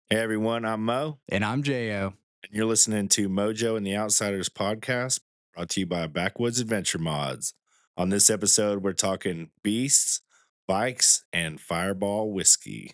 Hey everyone, I'm Mo, And I'm Jo. and you're listening to Mojo and the Outsiders podcast, brought to you by Backwoods Adventure Mods. On this episode, we're talking beasts, bikes, and fireball whiskey.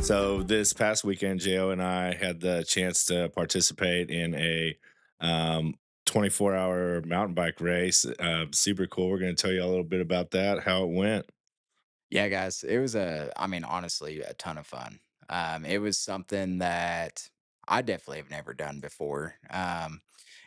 So this past weekend, Jo and I had the chance to participate in a 24-hour mountain bike race. Super cool. We're going to tell you a little bit about that, how it went. Yeah, guys, it was honestly, a ton of fun. It was something that I definitely have never done before.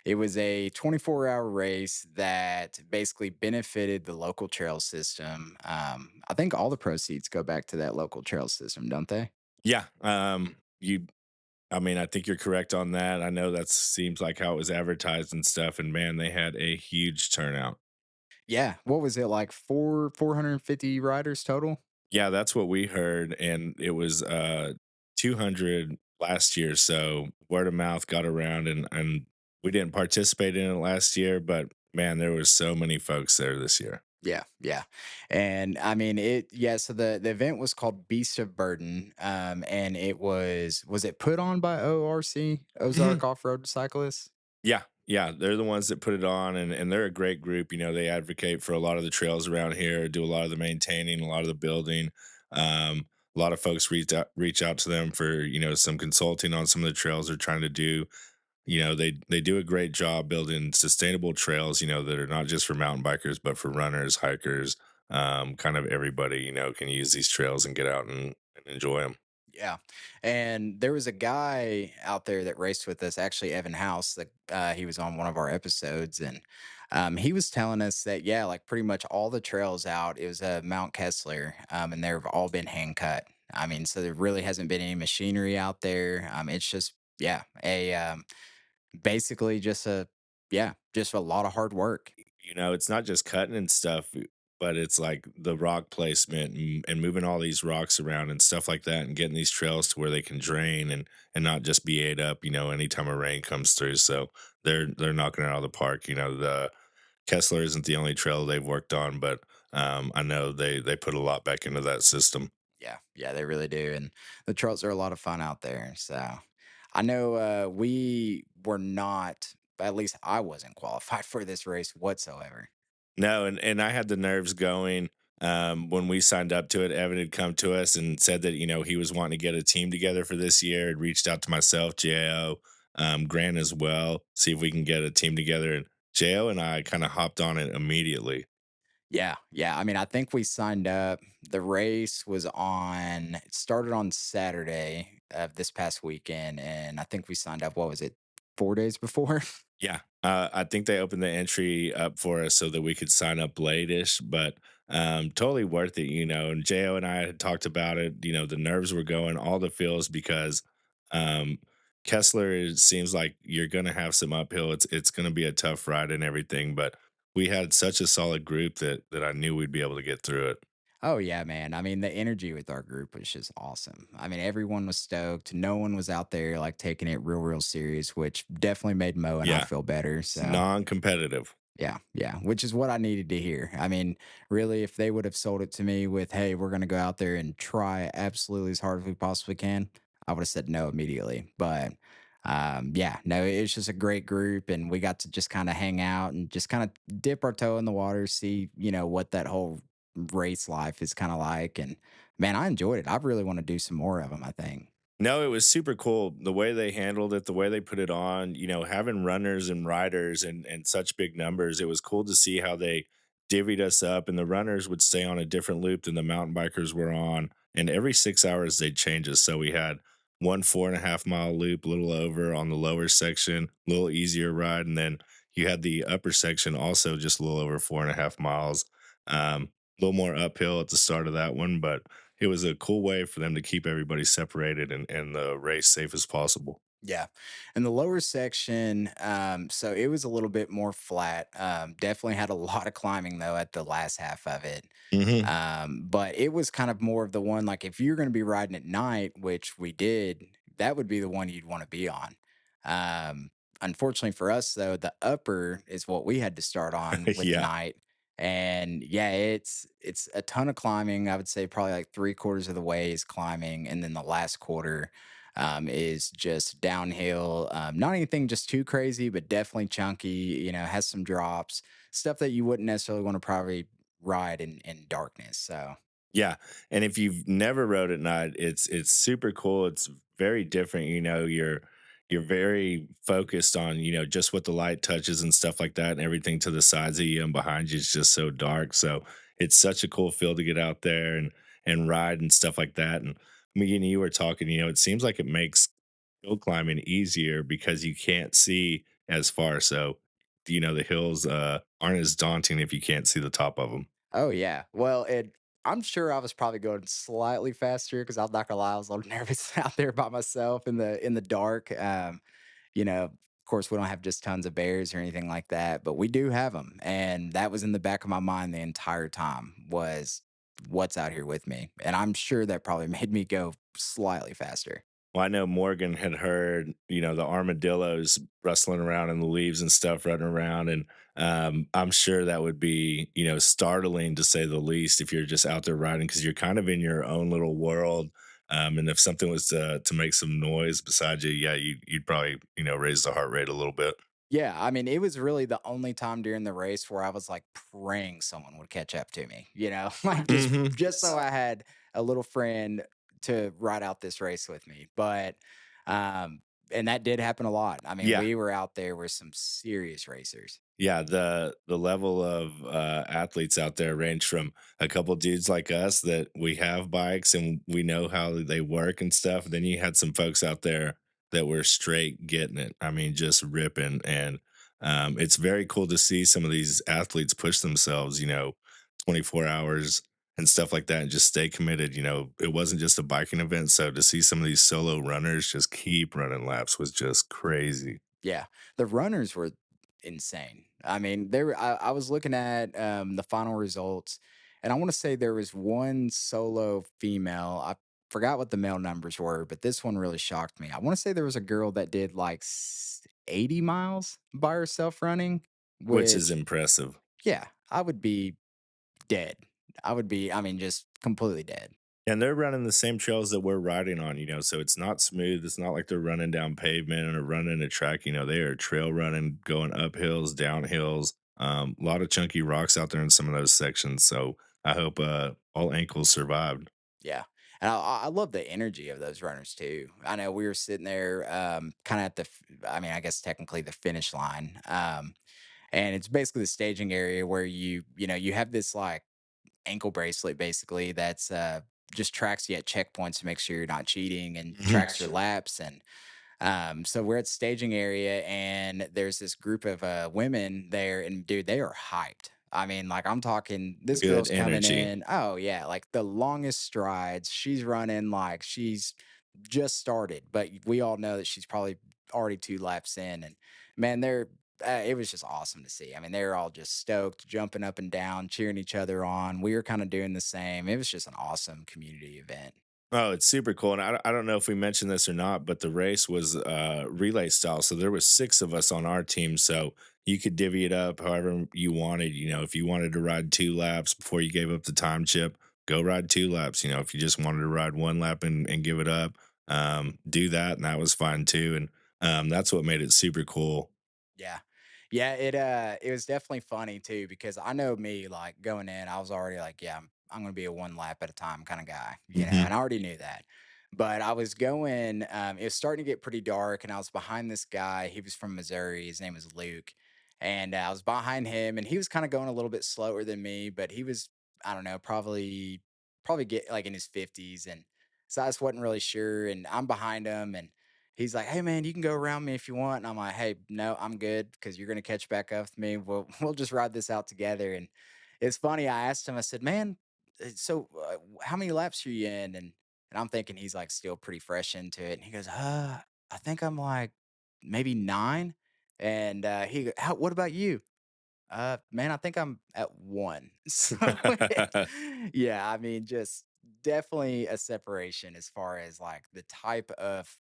It was a 24-hour race that basically benefited the local trail system. I think all the proceeds go back to that local trail system, don't they? Yeah, I think you're correct on that. I know that seems like how it was advertised and stuff. And man, they had a huge turnout. Yeah. What was it like? 450 riders total? Yeah, that's what we heard. And it was 200 last year. So word of mouth got around and we didn't participate in it last year, but man, there was so many folks there this year. Yeah, yeah. And I mean so the event was called Beast of Burden. And was it put on by ORC, Ozark Off-Road Cyclists? Yeah, yeah, they're the ones that put it on, and they're a great group. They advocate for a lot of the trails around here, do a lot of the maintaining, a lot of the building. A lot of folks reach out to them for some consulting on some of the trails they're trying to do. They do a great job building sustainable trails. That are not just for mountain bikers, but for runners, hikers, kind of everybody. Can use these trails and get out and enjoy them. Yeah. And there was a guy out there that raced with us, actually Evan House, that he was on one of our episodes, and he was telling us that yeah, like pretty much all the trails out, it was Mount Kessler, and they've all been hand cut. I mean, so there really hasn't been any machinery out there. It's just yeah, a basically just a lot of hard work. It's not just cutting and stuff, but it's like the rock placement and moving all these rocks around and stuff like that, and getting these trails to where they can drain and not just be ate up. Anytime a rain comes through, so they're knocking it out of the park. The Kessler isn't the only trail they've worked on, but I know they put a lot back into that system. Yeah, yeah, they really do, and the trails are a lot of fun out there. So, I know we were not, at least I wasn't qualified for this race whatsoever. No, and I had the nerves going. When we signed up to it, Evan had come to us and said that he was wanting to get a team together for this year. Had reached out to myself, Jo, Grant as well, see if we can get a team together. And Jo and I kind of hopped on it immediately. Yeah, yeah. I mean, I think we signed up. The race was on. It started on Saturday of this past weekend, and I think we signed up. What was it? 4 days before. Yeah, I think they opened the entry up for us so that we could sign up late-ish, but totally worth it. And Jo and I had talked about it. The nerves were going, all the feels because um, Kessler seems like you're going to have some uphill. It's going to be a tough ride and everything, but we had such a solid group that I knew we'd be able to get through it. Oh yeah, man. I mean, the energy with our group was just awesome. I mean, everyone was stoked. No one was out there like taking it real, real serious, which definitely made Mo and I Yeah, feel better. it's So non-competitive. yeah, yeah, which is what I needed to hear. I mean, really, if they would have sold it to me with, "Hey, we're going to go out there and try absolutely as hard as we possibly can," I would have said no immediately. But yeah, no, it's just a great group, and we got to just kind of hang out and just kind of dip our toe in the water, see what that whole race life is kind of like. And man, I enjoyed it. I really want to do some more of them. I think. No, it was super cool the way they handled it, the way they put it on, having runners and riders and such big numbers. It was cool to see how they divvied us up, and the runners would stay on a different loop than the mountain bikers were on. And every 6 hours they'd change us. So we had one 4.5 mile loop, a little over on the lower section, a little easier ride, and then you had the upper section also just a little over 4.5 miles. A little more uphill at the start of that one, but it was a cool way for them to keep everybody separated and the race safe as possible. Yeah. And the lower section, so it was a little bit more flat. Definitely had a lot of climbing though at the last half of it. Hmm. But it was kind of more of the one like if you're going to be riding at night, which we did, that would be the one you'd want to be on. Um, Unfortunately for us though, the upper is what we had to start on with Yeah. night. And yeah, it's a ton of climbing. I would say probably like 3/4 of the way is climbing, and then the last quarter is just downhill. Not anything just too crazy, but definitely chunky. Has some drops, stuff that you wouldn't necessarily want to probably ride in darkness. So Yeah, and if you've never rode at night, it's super cool. It's very different. You're very focused on just what the light touches and stuff like that, and everything to the sides of you and behind you is just so dark. So it's such a cool feel to get out there and ride and stuff like that. And me and you were talking. It seems like it makes hill climbing easier because you can't see as far. So the hills aren't as daunting if you can't see the top of them. oh yeah, well I'm sure I was probably going slightly faster because I'm not gonna lie, I was a little nervous out there by myself in the dark. Of course, we don't have just tons of bears or anything like that, but we do have them, and that was in the back of my mind the entire time was what's out here with me, and I'm sure that probably made me go slightly faster. Well, I know Morgan had heard, the armadillos rustling around in the leaves and stuff, running around, and I'm sure that would be, startling to say the least if you're just out there riding because you're kind of in your own little world. And if something was to make some noise beside you, yeah, you'd probably, raise the heart rate a little bit. Yeah, I mean, it was really the only time during the race where I was like praying someone would catch up to me, like Hmm. just so I had a little friend to ride out this race with me. But and that did happen a lot. I mean, Yeah, we were out there with some serious racers. yeah, the level of athletes out there range from a couple dudes like us that we have bikes and we know how they work and stuff. Then you had some folks out there that were straight getting it. I mean, just ripping. And it's very cool to see some of these athletes push themselves. 24 hours and stuff like that, and just stay committed. It wasn't just a biking event, so to see some of these solo runners just keep running laps was just crazy. Yeah, the runners were insane. I mean, I was looking at the final results, and I want to say there was one solo female. I forgot what the male numbers were, but this one really shocked me. I want to say there was a girl that did like 80 miles by herself running, Which is which, impressive. yeah, I would be dead. I would be, I mean, just completely dead. And they're running the same trails that we're riding on, so it's not smooth. It's not like they're running down pavement or running a track. They are trail running, going up hills, down hills. A lot of chunky rocks out there in some of those sections. So I hope all ankles survived. Yeah. And I love the energy of those runners too. I know we were sitting there kind of at I mean, I guess technically the finish line. And it's basically the staging area where you have this like ankle bracelet basically that's just tracks you at checkpoints to make sure you're not cheating and Mhm. tracks your laps. And so we're at the staging area, and there's this group of women there, and dude, they are hyped. I mean, like I'm talking, this Good girl's coming energy. in. Oh yeah, like the longest strides. She's running like she's just started, but we all know that she's probably already 2 laps in. And man, it was just awesome to see. I mean, they're all just stoked, jumping up and down, cheering each other on. We were kind of doing the same. It was just an awesome community event. Oh, it's super cool, and I don't know if we mentioned this or not, but the race was relay style, so there was 6 of us on our team, so you could divvy it up however you wanted. If you wanted to ride 2 laps before you gave up the time chip, go ride 2 laps. If you just wanted to ride 1 lap and give it up, do that, and that was fine too. And that's what made it super cool. Yeah. Yeah, it was definitely funny too because I know me like going in, I was already like, yeah, I'm gonna be a one lap at a time kind of guy, Hmm. and I already knew that. But I was going, it was starting to get pretty dark, and I was behind this guy. He was from Missouri. His name was Luke. And I was behind him, and he was kind of going a little bit slower than me, but he was, I don't know, probably get like in his 50s. And so I just wasn't really sure. And I'm behind him, and he's like, "Hey man, you can go around me if you want." And I'm like, "Hey, no, I'm good because you're gonna catch back up with me. We'll just ride this out together." And it's funny. I asked him. I said, "Man, so how many laps are you in?" And I'm thinking he's like still pretty fresh into it. And he goes, I think I'm like maybe 9. And how, what about you? Man, I think I'm at 1. So yeah, I mean, just definitely a separation as far as like the type of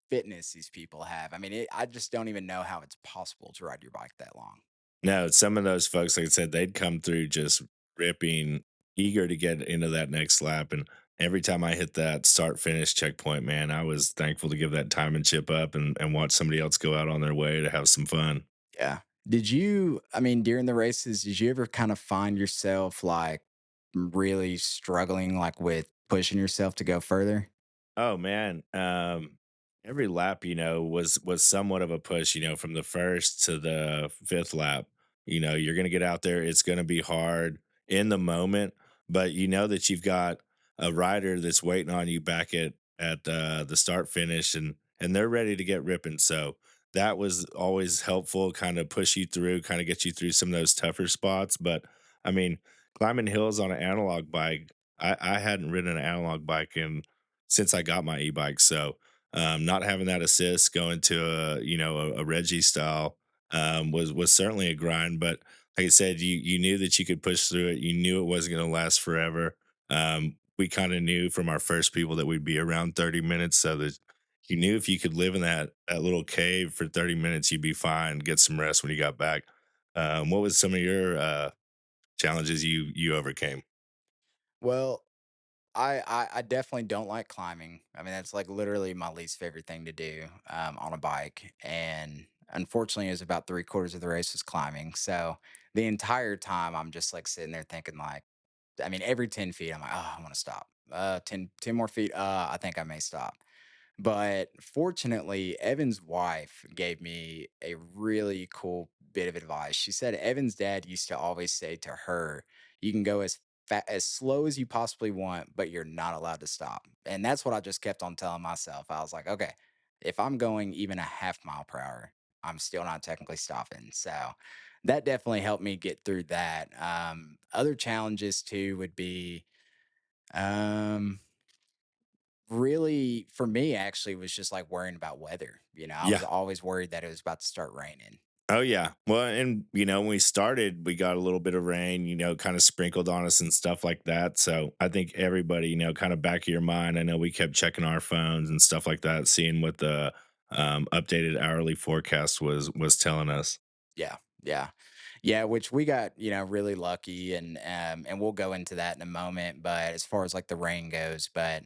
fitness these people have. I mean, I just don't even know how it's possible to ride your bike that long. No, some of those folks, like I said, they'd come through just ripping, eager to get into that next lap. And every time I hit that start finish checkpoint, man, I was thankful to give that time and chip up and watch somebody else go out on their way to have some fun. Yeah. Did you, I mean, during the races, did you ever kind of find yourself like really struggling, like with pushing yourself to go further? Oh man, every lap, was somewhat of a push. From the first to the fifth lap. You're gonna get out there. It's gonna be hard in the moment, but you know that you've got a rider that's waiting on you back at the start finish, and they're ready to get ripping. So that was always helpful, kind of push you through, kind of get you through some of those tougher spots. But I mean, climbing hills on an analog bike. I hadn't ridden an analog bike in since I got my e-bike. So not having that assist going to a Reggie style was certainly a grind. But like I said, you knew that you could push through it. You knew it wasn't going to last forever. We kind of knew from our first people that we'd be around 30 minutes, so that you knew if you could live in that little cave for 30 minutes, you'd be fine. Get some rest when you got back. What was some of your challenges you overcame? Well, I definitely don't like climbing. I mean, that's like literally my least favorite thing to do on a bike. And unfortunately, it was about 3/4 of the race was climbing. So the entire time, I'm just like sitting there thinking, like, I mean, every 10 feet, I'm like, oh, I want to stop. 10 more feet. I think I may stop. But fortunately, Evan's wife gave me a really cool bit of advice. She said Evan's dad used to always say to her, "You can go as slow as you possibly want, but you're not allowed to stop." And that's what I just kept on telling myself. I was like, okay, if I'm going even a half mile per hour, I'm still not technically stopping. So that definitely helped me get through that. Other challenges too would be um really, for me, actually, was just, like, worrying about weather, I was Yeah. always worried that it was about to start raining. Oh yeah. Well, and when we started, we got a little bit of rain, kind of sprinkled on us and stuff like that. So I think everybody, kind of back of your mind. I know we kept checking our phones and stuff like that, seeing what the updated hourly forecast was telling us. Yeah, yeah. Yeah, which we got, really lucky, and we'll go into that in a moment, but as far as, like, the rain goes, but,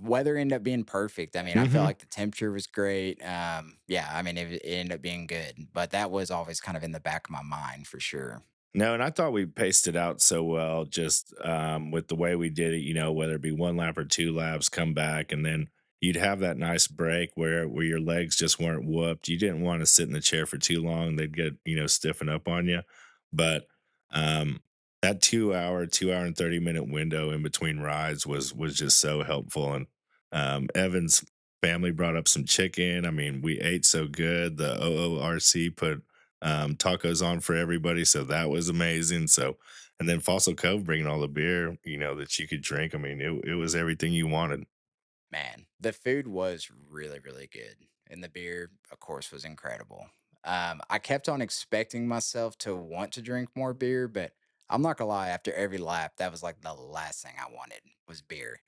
weather ended up being perfect. I mean, I felt Hmm. like the temperature was great. Yeah, I mean, it ended up being good, but that was always kind of in the back of my mind for sure. No, and I thought we paced it out so well, just with the way we did it. Whether it be one lap or two laps, come back, and then you'd have that nice break where your legs just weren't whooped. You didn't want to sit in the chair for too long; they'd get stiffen up on you. But um, that 2 hour and 30 minute window in between rides was just so helpful. And Evan's family brought up some chicken. I mean, we ate so good. The OORC put tacos on for everybody. So that was amazing. So, and then Fossil Cove bringing all the beer, that you could drink. I mean, it was everything you wanted. Man, the food was really, really good. And the beer, of course, was incredible. I kept on expecting myself to want to drink more beer, but I'm not gonna lie, after every lap, that was like the last thing I wanted was beer.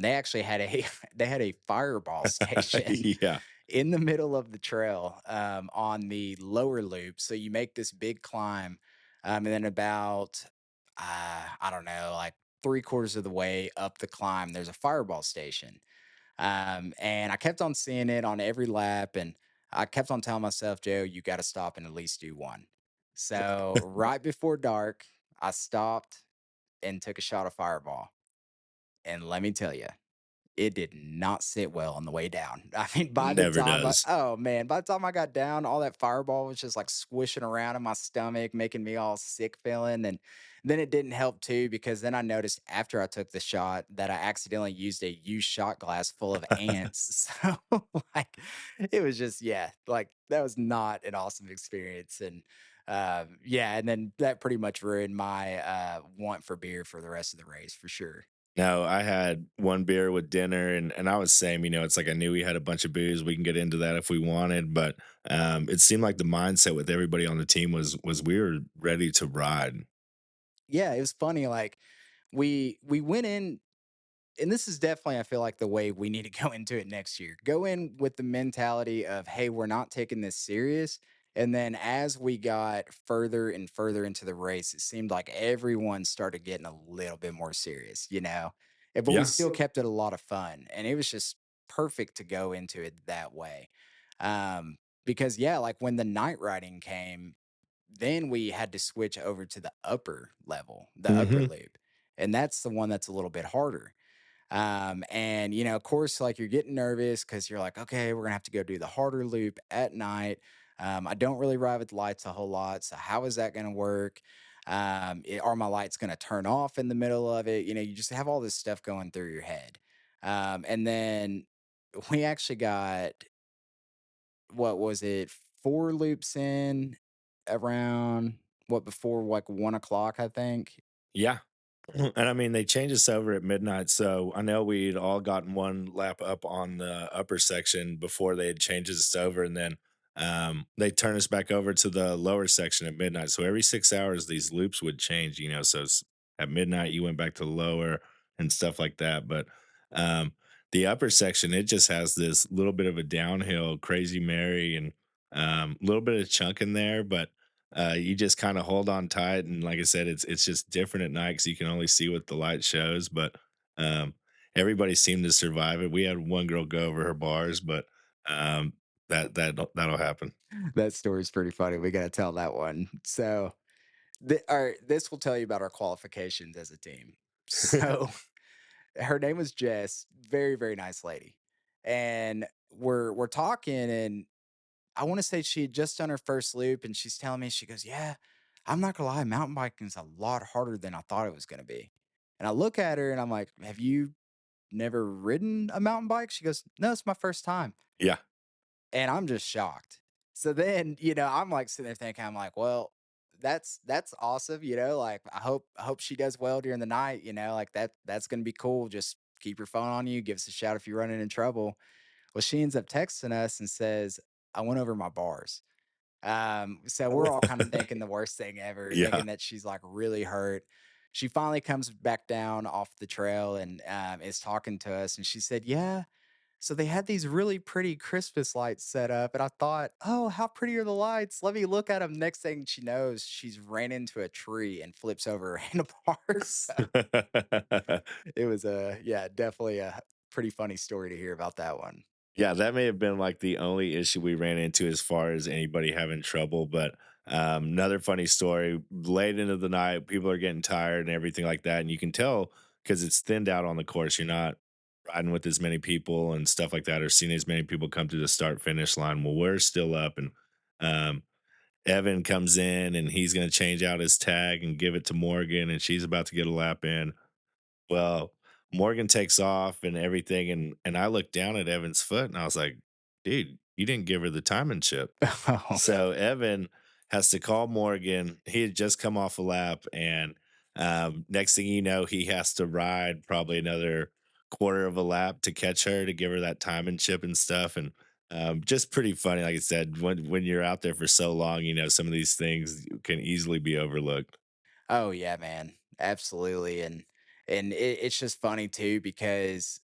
They actually had a they had a fireball station Yeah. in the middle of the trail on the lower loop. So you make this big climb, and then about I don't know, like 3/4 of the way up the climb, there's a fireball station. And I kept on seeing it on every lap, and I kept on telling myself, Joe, you got to stop and at least do one. So right before dark, I stopped and took a shot of Fireball. And let me tell you, it did not sit well on the way down. I mean, Never does. oh man, by the time I got down, all that fireball was just like squishing around in my stomach, making me all sick feeling. And then it didn't help too, because then I noticed after I took the shot that I accidentally used a used shot glass full of ants. So like it was just, yeah, like that was not an awesome experience. And yeah, and then that pretty much ruined my want for beer for the rest of the race for sure. No, I had 1 beer with dinner, and I was same, it's like I knew we had a bunch of booze, we can get into that if we wanted, but, it seemed like the mindset with everybody on the team was we were ready to ride. Yeah, it was funny, like, we went in, and this is definitely, I feel like, the way we need to go into it next year. Go in with the mentality of, "Hey, we're not taking this serious." And then as we got further and further into the race, it seemed like everyone started getting a little bit more serious, you know? But we Yeah. still kept it a lot of fun, and it was just perfect to go into it that way. Because yeah, like when the night riding came, then we had to switch over to the upper level, the upper Mhm. loop. And that's the one that's a little bit harder. And of course, like you're getting nervous because you're like, okay, we're gonna have to go do the harder loop at night. I don't really ride with lights a whole lot, so how is that gonna work? Are my lights gonna turn off in the middle of it? You just have all this stuff going through your head. And then we actually got, what was it, 4 loops in around, what, before like 1 o'clock, I think. Yeah. And I mean, they changed us over at midnight, so I know we'd all gotten 1 lap up on the upper section before they had changed us over, and then, they turned us back over to the lower section at midnight, so every 6 hours, these loops would change, so at midnight, you went back to the lower and stuff like that, but, um, the upper section, it just has this little bit of a downhill, Crazy Mary, and, a little bit of chunk in there, but you just kind of hold on tight, and like I said, it's just different at night because you can only see what the light shows. But um, everybody seemed to survive it. We had one girl go over her bars, but um, that'll happen. That story's pretty funny. We got to tell that one. So, this will tell you about our qualifications as a team. So, her name was Jess, very very nice lady, and we're talking, and I want to say she had just done her first loop, and she's telling me, she goes, "Yeah, I'm not gonna lie, mountain biking is a lot harder than I thought it was gonna be." And I look at her and I'm like, "Have you never ridden a mountain bike?" She goes, "No, it's my first time." Yeah. And I'm just shocked. So then, I'm like sitting there thinking, I'm like, well, that's awesome, like I hope she does well during the night, like that's gonna be cool. Just keep your phone on you, give us a shout if you're running in trouble. Well, she ends up texting us and says, "I went over my bars." So we're all kind of thinking the worst thing ever, Yeah. thinking that she's like really hurt. She finally comes back down off the trail and is talking to us, and she said, "Yeah, so they had these really pretty Christmas lights set up, and I thought, oh, how pretty are the lights? Let me look at them." Next thing she knows, she's ran into a tree and flips over her handlebars. So it was yeah, definitely a pretty funny story to hear about that one. Yeah, that may have been like the only issue we ran into as far as anybody having trouble. But another funny story, late into the night, people are getting tired and everything like that. And you can tell because it's thinned out on the course. You're not riding with as many people and stuff like that, or seeing as many people come through the start finish line. Well, we're still up, and um, Evan comes in and he's going to change out his tag and give it to Morgan, and she's about to get a lap in. Well, Morgan takes off and everything, and I looked down at Evan's foot, and I was like, "Dude, you didn't give her the timing chip." Oh, So Evan has to call Morgan. He had just come off a lap, and next thing you know, he has to ride probably another quarter of a lap to catch her to give her that timing chip and stuff. And just pretty funny, like I said, when you're out there for so long, some of these things can easily be overlooked. oh yeah, man, absolutely, and it's just funny too because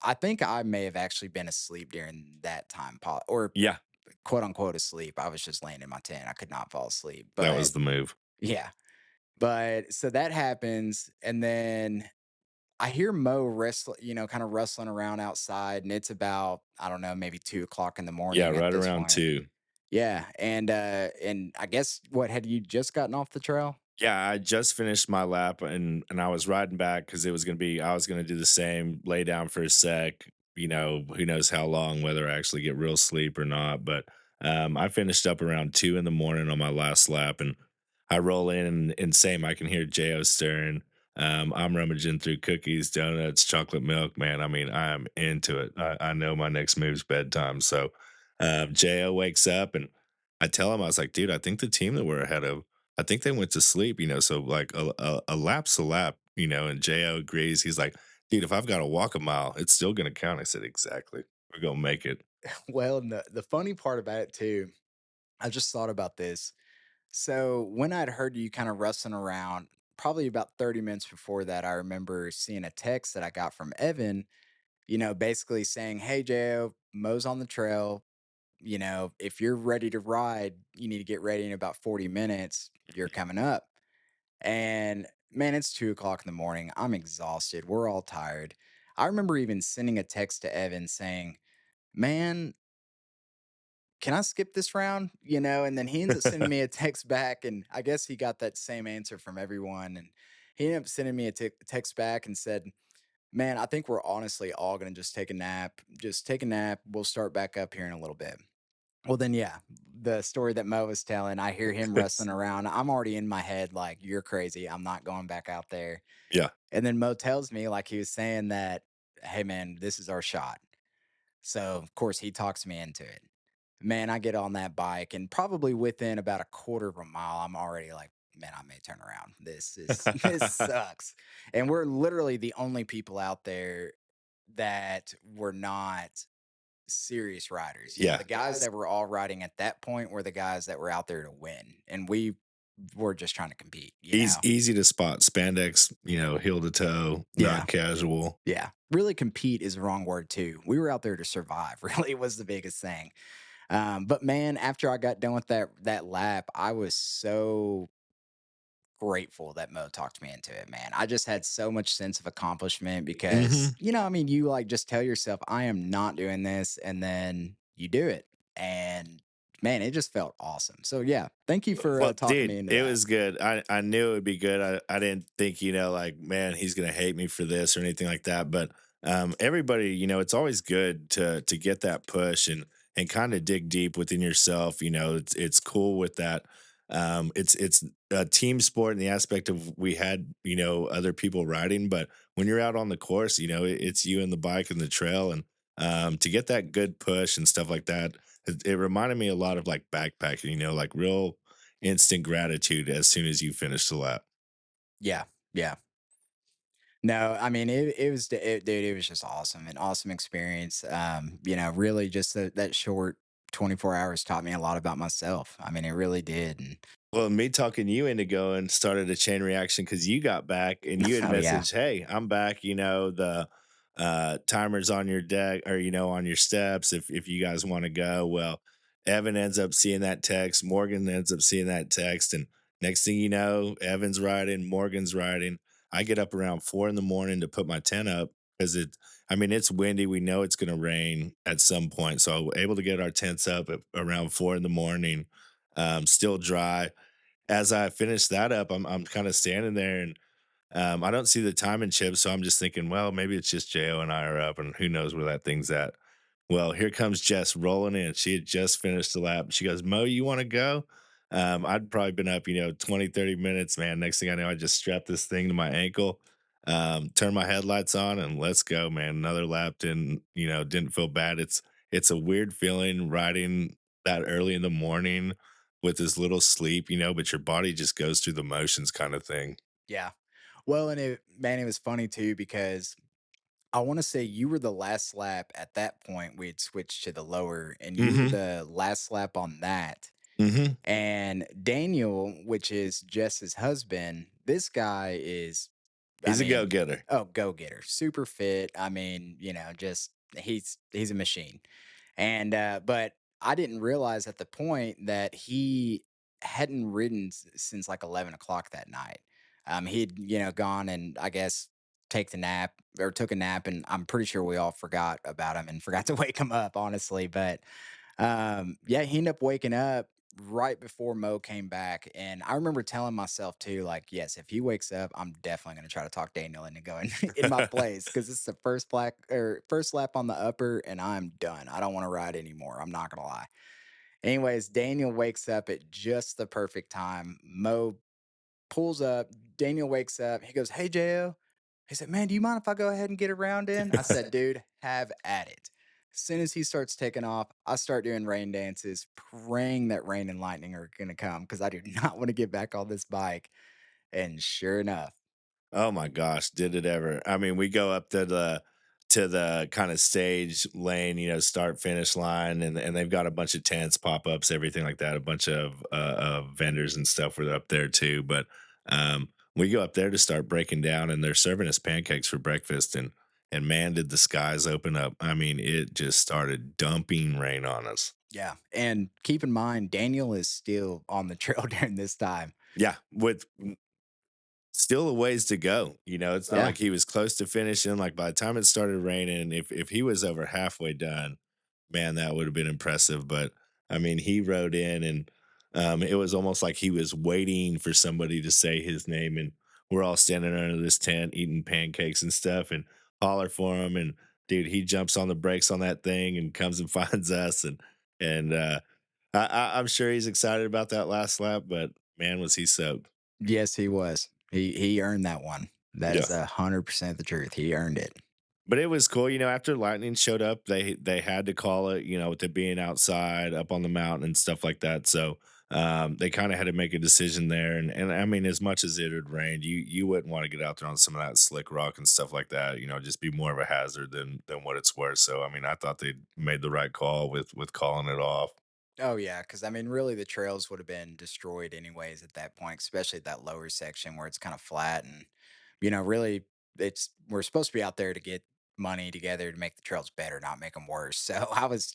I think I may have actually been asleep during that time, or Yeah, quote unquote asleep. I was just laying in my tent. I could not fall asleep, that but was the move. yeah. But so that happens, and then I hear Mo wrestle, kind of rustling around outside, and it's about, I don't know, maybe 2 o'clock in the Yeah, morning at right this around point. 2. Yeah, and I guess, what, had you just gotten off the trail? Yeah, I just finished my lap, and I was riding back because it was gonna be I was gonna do the same, lay down for a sec, who knows how long, whether I actually get real sleep or not, but, I finished up around 2 in the morning on my last lap, and I roll in and same, I can hear Jo stirring. I'm rummaging through cookies, donuts, chocolate milk, man, I mean, I am into it. I know my next move's bedtime, so, Jo wakes up, and I tell him, I was like, "Dude, I think the team that we're ahead of, I think they went to sleep, so like a lap's a lap. and Jo agrees. He's like, dude, if I've got to walk a mile, it's still gonna count. I said, exactly. We're gonna make it. Well, and the funny part about it too, I just thought about this. So when I'd heard you kind of rustling around, probably about 30 minutes before that, I remember seeing a text that I got from Evan, basically saying, "Hey, Jo, Mo's on the trail. If you're ready to ride, you need to get ready in about 40 minutes. You're coming up." And man, it's 2 o'clock in the morning. I'm exhausted. We're all tired. I remember even sending a text to Evan saying, "Man, can I skip this round?" And then he ends up sending me a text back. And I guess he got that same answer from everyone. And he ended up sending me a text back and said, "Man, I think we're honestly all going to just take a nap. Just take a nap. We'll start back up here in a little bit." Well, then, yeah, the story that Mo was telling, I hear him wrestling around. I'm already in my head, like, "You're crazy. I'm not going back out there." Yeah. And then Mo tells me, like he was saying, that, "Hey, man, this is our shot." So, of course, he talks me into it. Man, I get on that bike, and probably within about a quarter of a mile, I'm already like, "Man, I may turn around. This is this sucks." And we're literally the only people out there that were not serious riders. The Yeah. guys that were all riding at that point were the guys that were out there to win, and we were just trying to compete, you Easy, know? easy to spot. Spandex, heel to toe, Yeah. not casual. Yeah. Really compete is the wrong word too. We were out there to survive, really was the biggest thing. But man, after I got done with that lap, I was so grateful that Mo talked me into it, man. I just had so much sense of accomplishment because, Hmm. I mean, you like just tell yourself, "I am not doing this," and then you do it. And man, it just felt awesome. So yeah, thank you for Well, talking me dude, into it that. was good. I knew it would be good. I didn't think, like, man, he's gonna hate me for this or anything like that. But everybody, it's always good to get that push and kind of dig deep within yourself. It's cool with that. It's a team sport in the aspect of we had, other people riding, but when you're out on the course, it's you and the bike and the trail, and to get that good push and stuff like that, it reminded me a lot of like backpacking, like real instant gratitude as soon as you finish the lap. Yeah. Yeah. No, I mean it was dude, it was just awesome, an awesome experience. Really just that short 24 hours taught me a lot about myself. I mean, it really did. And Well, me talking you into going started a chain reaction because you got back and you had oh yeah. messaged, "Hey, I'm back. The timer's on your deck or on your steps if you guys want to go." Well, Evan ends up seeing that text. Morgan ends up seeing that text, and next thing you know, Evan's riding, Morgan's riding. I get up around 4 in the morning to put my tent up because I mean, it's windy. We know it's going to rain at some point, so able to get our tents up at around 4 in the morning, still dry. As I finish that up, I'm kind of standing there and I don't see the timing chip, so I'm just thinking, well, maybe it's just Jo and I are up, and who knows where that thing's at. Well, here comes Jess rolling in. She had just finished the lap. She goes, Mo, you want to go? I'd probably been up, 20, 30 minutes, man. Next thing I know, I just strapped this thing to my ankle, turn my headlights on, and let's go, man. Another lap didn't feel bad. It's a weird feeling riding that early in the morning with this little sleep, but your body just goes through the motions kind of thing. Yeah. Well, and it was funny too because I want to say you were the last lap at that point. We had switched to the lower, and you were Mhm. the last lap on that. Mhm. And Daniel, which is Jess's husband, this guy is, I He's a mean, go-getter. oh, go getter, super fit. I mean, just he's a machine. And but I didn't realize at the point that he hadn't ridden since like 11 o'clock that night. He'd gone and I guess take the nap or took a nap, and I'm pretty sure we all forgot about him and forgot to wake him up, honestly. But yeah, he ended up waking up right before Mo came back. And I remember telling myself too, like, yes, if he wakes up, I'm definitely gonna try to talk Daniel into going in my place because it's the first lap on the upper, and I'm done. I don't want to ride anymore. I'm not gonna lie. Anyways, Daniel wakes up at just the perfect time. Mo pulls up. Daniel wakes up. He goes, "Hey, Jo." He said, "Man, do you mind if I go ahead and get a round in?" I said, "Dude, have at it." As soon as he starts taking off, I start doing rain dances, praying that rain and lightning are going to come because I do not want to get back on this bike. And sure enough, Oh my gosh, did it ever. I mean, we go up to the kind of stage lane, start finish line, and they've got a bunch of tents, pop-ups, everything like that, a bunch of vendors and stuff were up there too. But we go up there to start breaking down and they're serving us pancakes for breakfast and man, did the skies open up. I mean, it just started dumping rain on us. Yeah, and keep in mind, Daniel is still on the trail during this time. Yeah, with still a ways to go. It's not Yeah. like he was close to finishing. Like by the time it started raining, if he was over halfway done, man, that would have been impressive. But I mean, he rode in and it was almost like he was waiting for somebody to say his name. And we're all standing under this tent eating pancakes and stuff and holler for him. And dude, he jumps on the brakes on that thing and comes and finds us. And I'm sure he's excited about that last lap, but man, was he soaked. Yes, he was. He earned that one. That Yeah. is 100% the truth. He earned it. But it was cool, after lightning showed up, they had to call it, with it being outside up on the mountain and stuff like that. So they kind of had to make a decision there. And I mean, as much as it had rained, you wouldn't want to get out there on some of that slick rock and stuff like that, just be more of a hazard than what it's worth. So I mean, I thought they made the right call with calling it off. Oh yeah, because I mean, really, the trails would have been destroyed anyways at that point, especially that lower section where it's kind of flat and, really, it's we're supposed to be out there to get money together to make the trails better, not make them worse. So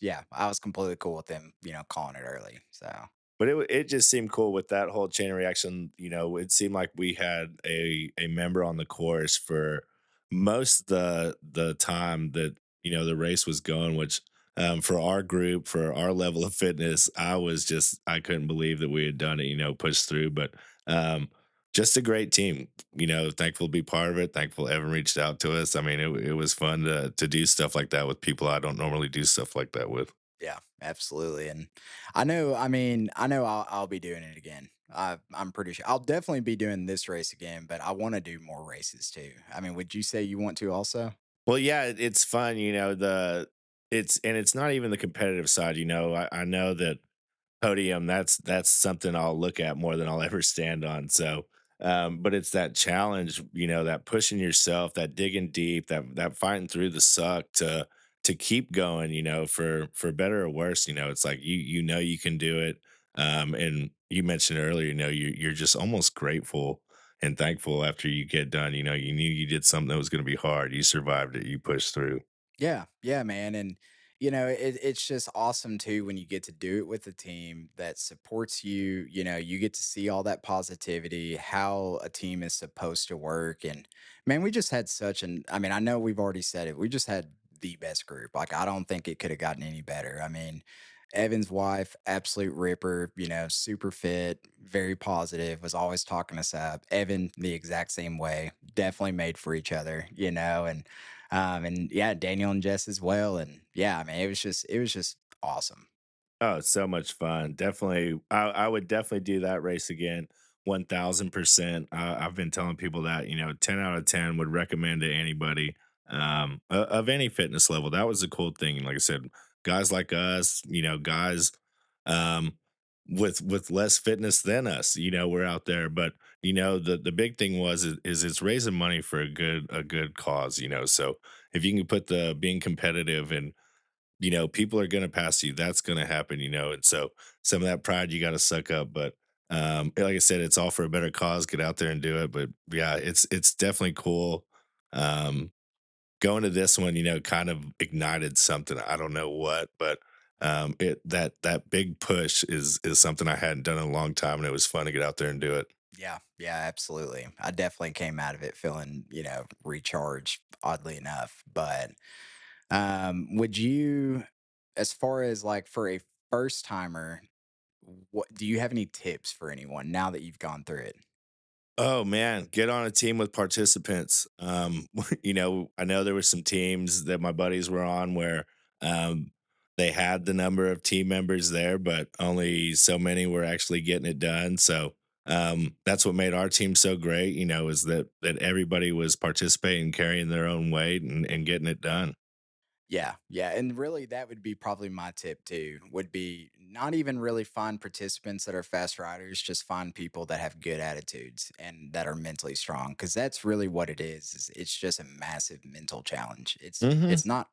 yeah, I was completely cool with them, calling it early. So But it just seemed cool with that whole chain reaction. It seemed like we had a member on the course for most the time that the race was going. Which for our group, for our level of fitness, I couldn't believe that we had done it. Pushed through. But um, just a great team. Thankful to be part of it. Thankful Evan reached out to us. I mean, it was fun to do stuff like that with people I don't normally do stuff like that with. yeah, absolutely. And I know I'll be doing it again. I'm pretty sure I'll definitely be doing this race again, but I want to do more races too. I mean, would you say you want to also? Well, yeah, it's fun, it's not even the competitive side, I know that podium, that's something I'll look at more than I'll ever stand on. So, but it's that challenge, that pushing yourself, that digging deep, that fighting through the suck to keep going, for better or worse, it's like you can do it. And you mentioned earlier, you're just almost grateful and thankful after you get done. You knew you did something that was going to be hard. You survived it. You pushed through. Yeah, yeah, man. And it's just awesome too when you get to do it with a team that supports you. You get to see all that positivity, how a team is supposed to work. And man, we just had such an I mean, I know we've already said it. We just had the best group. Like, I don't think it could have gotten any better. I mean, Evan's wife, absolute ripper, super fit, very positive, was always talking us up. Evan, the exact same way, definitely made for each other, and yeah, Daniel and Jess as well. And yeah, I mean, it was just awesome. Oh, it's so much fun. Definitely, I would definitely do that race again. 1000%. I've been telling people that, 10 out of 10 would recommend to anybody of any fitness level. That was the cool thing. Like I said, guys like us, guys um, with less fitness than us, we're out there. But the big thing is it's raising money for a good cause. So if you can put the being competitive and people are going to pass you. That's going to happen, and so some of that pride you got to suck up. But like I said, it's all for a better cause. Get out there and do it. But yeah, it's definitely cool. Um, Going to this one, kind of ignited something. I don't know what, but that big push is something I hadn't done in a long time, and it was fun to get out there and do it. Yeah, yeah, absolutely. I definitely came out of it feeling, recharged, oddly enough. But would you, as far as like for a first timer, what do you have any tips for anyone now that you've gone through it? Oh man, get on a team with participants. I know there were some teams that my buddies were on where um, they had the number of team members there, but only so many were actually getting it done. So that's what made our team so great. Is that everybody was participating, carrying their own weight, and getting it done. Yeah, yeah, and really that would be probably my tip too, would be not even really find participants that are fast riders, just find people that have good attitudes and that are mentally strong, because that's really what it is it's just a massive mental challenge. Hmm. It's not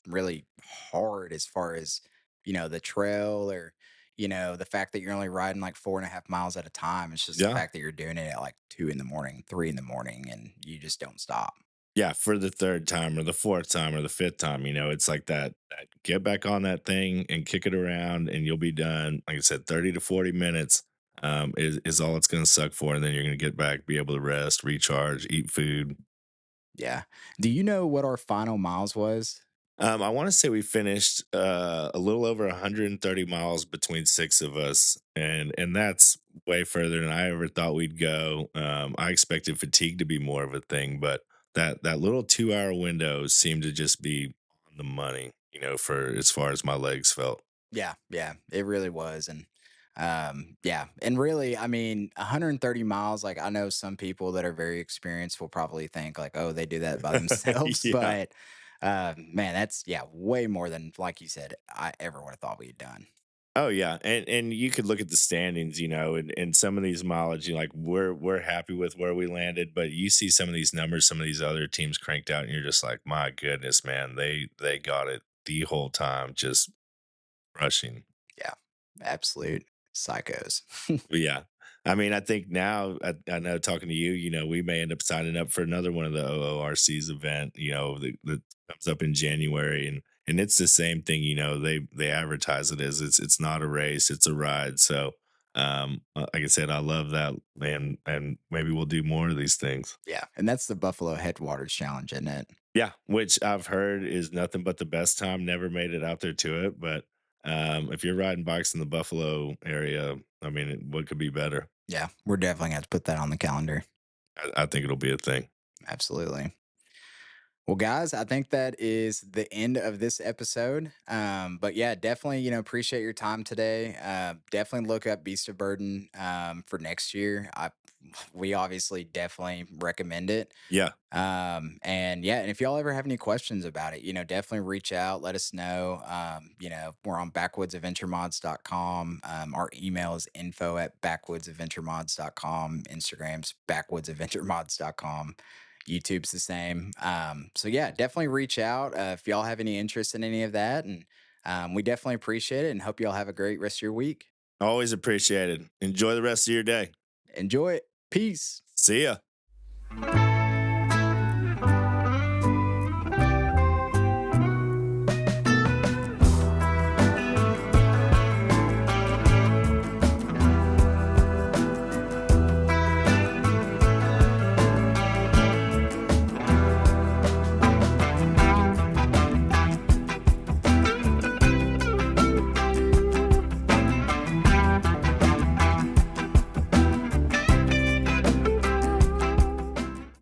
really hard as far as, the trail or, the fact that you're only riding like 4.5 miles at a time. It's just the Yeah. fact that you're doing it at like 2 in the morning, 3 in the morning, and you just don't stop. Yeah, for the third time or the fourth time or the fifth time, it's like that get back on that thing and kick it around and you'll be done. Like I said, 30 to 40 minutes is all it's gonna suck for. And then you're gonna get back, be able to rest, recharge, eat food. Yeah. Do you know what our final miles was? I want to say we finished a little over 130 miles between six of us, and that's way further than I ever thought we'd go. I expected fatigue to be more of a thing, but that little 2 hour window seemed to just be on the money, for as far as my legs felt. Yeah, yeah, it really was. And yeah, and really, I mean, 130 miles, like I know some people that are very experienced will probably think like, oh, they do that by themselves, Yeah. but man, that's yeah, way more than like you said, I ever would have thought we'd done. Oh yeah, and you could look at the standings, and some of these mileage, like we're happy with where we landed, but you see some of these numbers, some of these other teams cranked out, and you're just like, my goodness, man, they got it the whole time, just rushing. Yeah. Absolute psychos. But yeah, I mean, I think now I know talking to you, we may end up signing up for another one of the OORC's event, that comes up in January, and it's the same thing. They advertise it as it's not a race, it's a ride. So, like I said, I love that, and maybe we'll do more of these things. Yeah. And that's the Buffalo Headwaters Challenge, isn't it? Yeah, which I've heard is nothing but the best time. Never made it out there to it, but if you're riding bikes in the Buffalo area, I mean, what could be better? Yeah. We're definitely going to put that on the calendar. I think it'll be a thing. Absolutely. Well, guys, I think that is the end of this episode. But yeah, definitely, appreciate your time today. Definitely look up Beast of Burden for next year. We obviously definitely recommend it. Yeah. And yeah, and if y'all ever have any questions about it, definitely reach out, let us know. We're on backwoodsadventuremods.com. Our email is info@backwoodsadventuremods.com. Instagram's backwoodsadventuremods.com. YouTube's the same. So yeah, definitely reach out if y'all have any interest in any of that. And we definitely appreciate it and hope y'all have a great rest of your week. Always appreciated. Enjoy the rest of your day. Enjoy it. Peace. See ya.